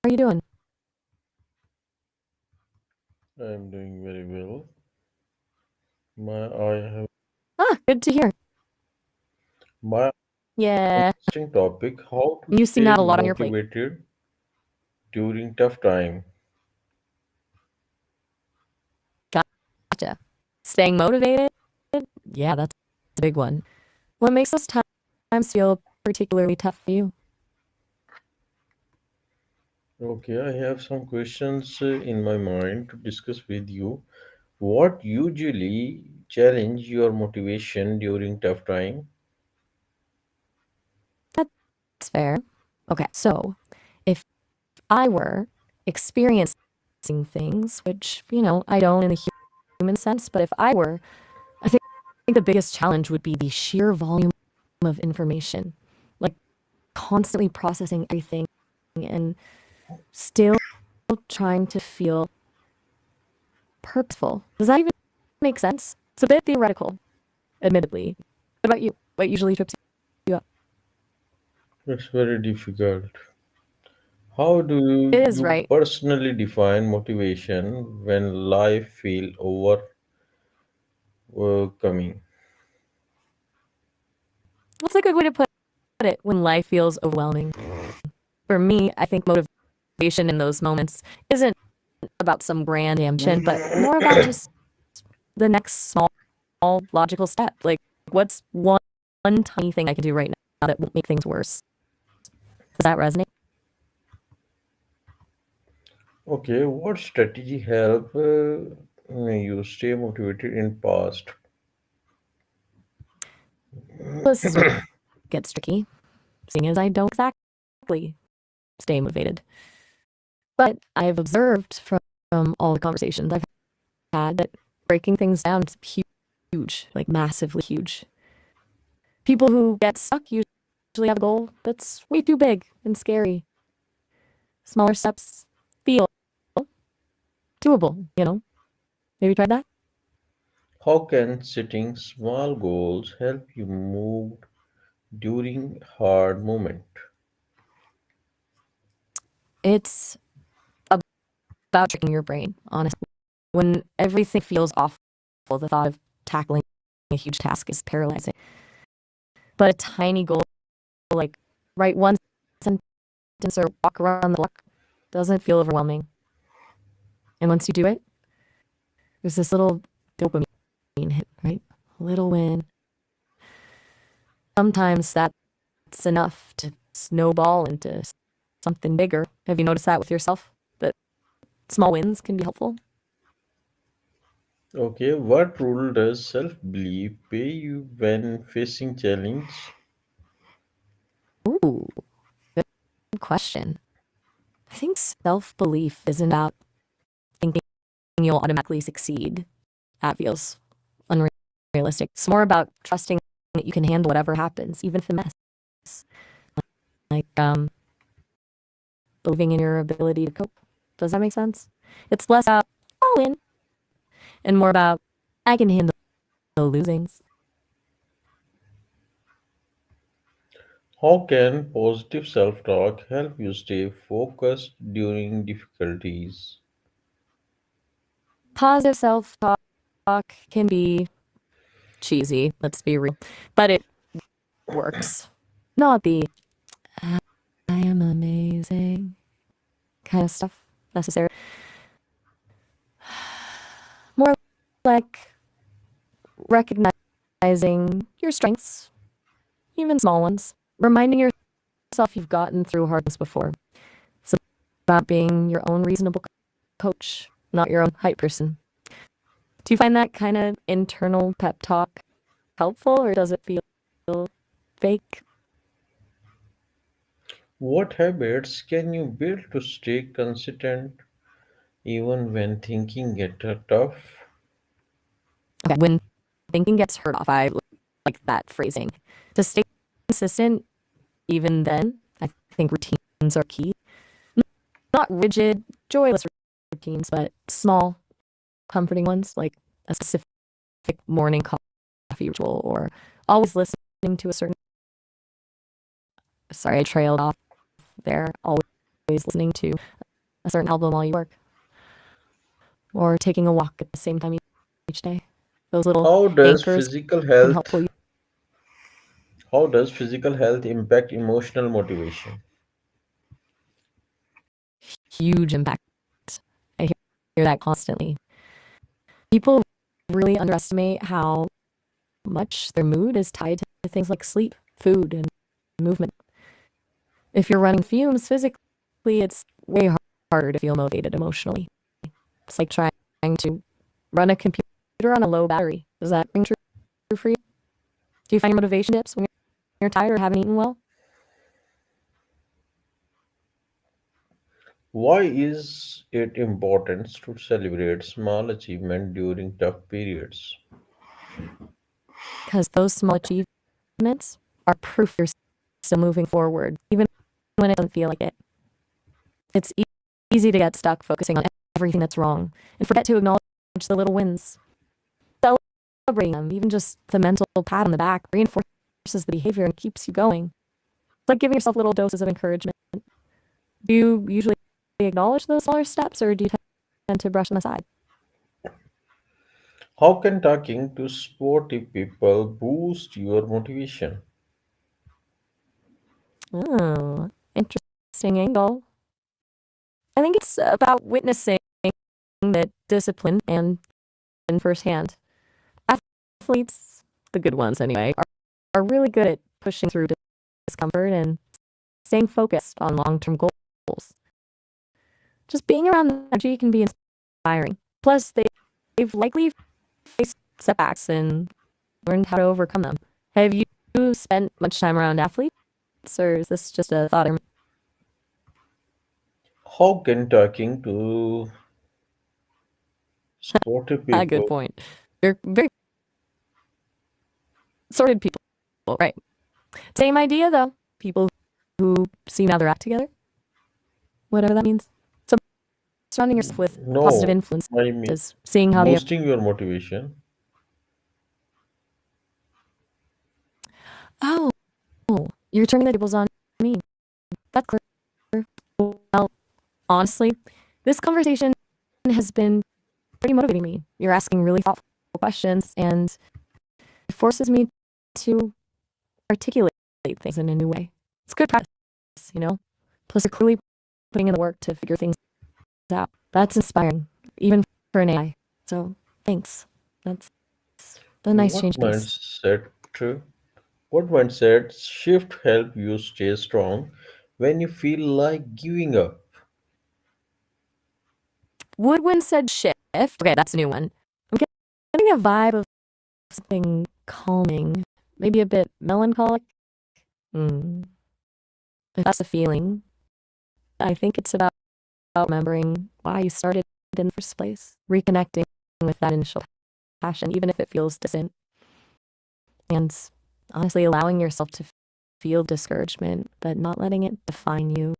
How are you doing? I'm doing very well. I have Ah, good to hear. my Yeah, interesting topic: how to you seem to stay have a lot on your plate. motivated during tough time. Gotcha. Staying motivated? Yeah, that's a big one. What makes those times feel particularly tough for you? Okay, I have some questions in my mind to discuss with you. What usually challenge your motivation during tough time? That's fair. Okay, so if I were experiencing things, which, I don't in the human sense, but if I were, I think the biggest challenge would be the sheer volume of information, like constantly processing everything and still trying to feel purposeful. Does that even make sense? It's a bit theoretical, admittedly. What about you? What usually trips you up? It's very difficult. How do It is, you right? personally define motivation when life feel overcoming? What's a good way to put it when life feels overwhelming? For me, I think motivation in those moments isn't about some grand ambition, but more about just the next small logical step. Like, what's one tiny thing I can do right now that won't make things worse? Does that resonate? Okay, what strategy help you stay motivated in past? This is where it gets tricky, seeing as I don't exactly stay motivated. But I've observed from all the conversations I've had that breaking things down is huge, like massively huge. People who get stuck usually have a goal that's way too big and scary. Smaller steps feel doable. Maybe try that? How can setting small goals help you move during hard moment? It's about tricking your brain, honestly. When everything feels awful, the thought of tackling a huge task is paralyzing. But a tiny goal, like write one sentence or walk around the block, doesn't feel overwhelming. And once you do it, there's this little dopamine hit, right? A little win. Sometimes that's enough to snowball into something bigger. Have you noticed that with yourself? That small wins can be helpful? Okay, what role does self-belief play you when facing challenge? Ooh, good question. I think self belief isn't about thinking you'll automatically succeed. That feels unrealistic. It's more about trusting that you can handle whatever happens, even if it's a mess. Like believing in your ability to cope. Does that make sense? It's less about I'll win and more about I can handle losings. How can positive self-talk help you stay focused during difficulties? Positive self talk can be cheesy, let's be real, but it works. Not the I am amazing kind of stuff necessarily. More like recognizing your strengths, even small ones, reminding yourself you've gotten through hard things before. It's about being your own reasonable coach, not your own hype person. Do you find that kind of internal pep talk helpful or does it feel fake? What habits can you build to stay consistent even when thinking get tough? Okay, when thinking gets hurt off, I like that phrasing. To stay consistent, even then, I think routines are key. Not rigid, joyless routines, but small, comforting ones like a specific morning coffee ritual or always listening to a certain. Sorry, I trailed off there. Always listening to a certain album while you work, or taking a walk at the same time each day. Those little How does anchors physical can help pull health you. how does physical health impact emotional motivation? Huge impact. I hear that constantly. People really underestimate how much their mood is tied to things like sleep, food, and movement. If you're running fumes physically, it's way harder to feel motivated emotionally. It's like trying to run a computer on a low battery. Does that ring true for you? Do you find your motivation dips when you're tired or haven't eaten well? Why is it important to celebrate small achievement during tough periods? Because those small achievements are proof you're still moving forward, even when it doesn't feel like it. It's easy to get stuck focusing on everything that's wrong and forget to acknowledge the little wins. Celebrating them, even just the mental pat on the back, reinforces the behavior and keeps you going. It's like giving yourself little doses of encouragement. Do you usually acknowledge those smaller steps, or do you tend to brush them aside? How can talking to sporty people boost your motivation? Oh, interesting angle. I think it's about witnessing that discipline and firsthand. Athletes, the good ones anyway, are really good at pushing through discomfort and staying focused on long-term goals. Just being around the energy can be inspiring. Plus, they've likely faced setbacks and learned how to overcome them. Have you spent much time around athletes, or is this just a thought? How can talking to sporty Good people point. You're very sorted people, right? Same idea though. People who seem how their act together, whatever that means. So surrounding yourself with positive no, I mean influences, seeing how they. boosting your motivation? Oh, you're turning the tables on me. That's clear. Well, honestly, this conversation has been pretty motivating me. You're asking really thoughtful questions, and it forces me to articulate things in a new way. It's good practice, you know? Plus, you're clearly putting in the work to figure things out. That's inspiring, even for an AI. So, thanks. That's a nice What change of pace. mindset what mindset shift help you stay strong when you feel like giving up? Woodwind said shift. Okay, that's a new one. I'm getting a vibe of something calming, maybe a bit melancholic. Hmm. If that's a feeling, I think it's about remembering why you started in the first place, reconnecting with that initial passion, even if it feels distant, and honestly allowing yourself to feel discouragement, but not letting it define you.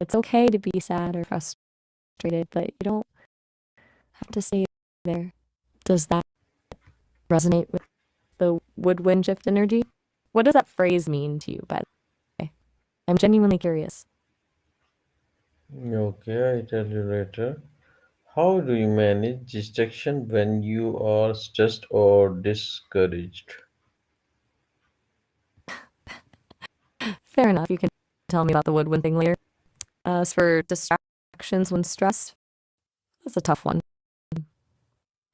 It's okay to be sad or frustrated, but you don't have to stay there. Does that resonate with the woodwind shift energy? What does that phrase mean to you, by the way? I'm genuinely curious. Okay, I tell you later. How do you manage distraction when you are stressed or discouraged? Fair enough. You can tell me about the woodwind thing later. As for distractions when stressed, that's a tough one.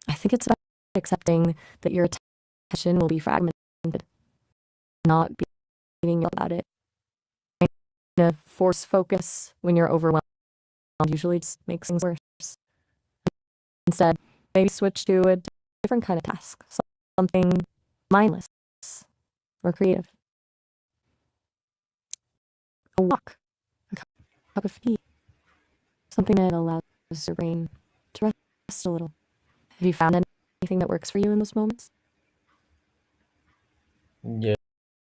I think it's about accepting that your attention will be fragmented, not beating about it. To force focus when you're overwhelmed usually just makes things worse. Instead, maybe switch to a different kind of task, something mindless or creative. A walk, a cup of tea, something that allows your brain to rest a little. Have you found anything that works for you in those moments?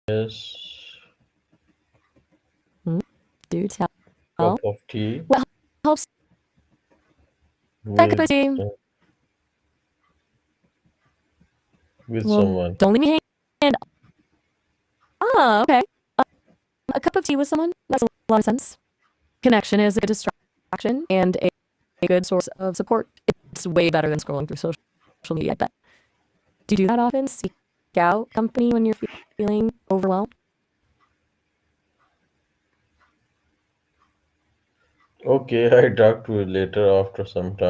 Yes, Hmm? Do cup tell. of tea What helps that cup with of tea? with Well, someone. don't leave me hanging. Ah, okay. A cup of tea with someone? That's a lot of sense. Connection is a good distraction. distraction and a good source of support. It's way better than scrolling through social media, I bet. Do you do that often? Seek out company when you're feeling overwhelmed? Okay, I talk to you later after some time.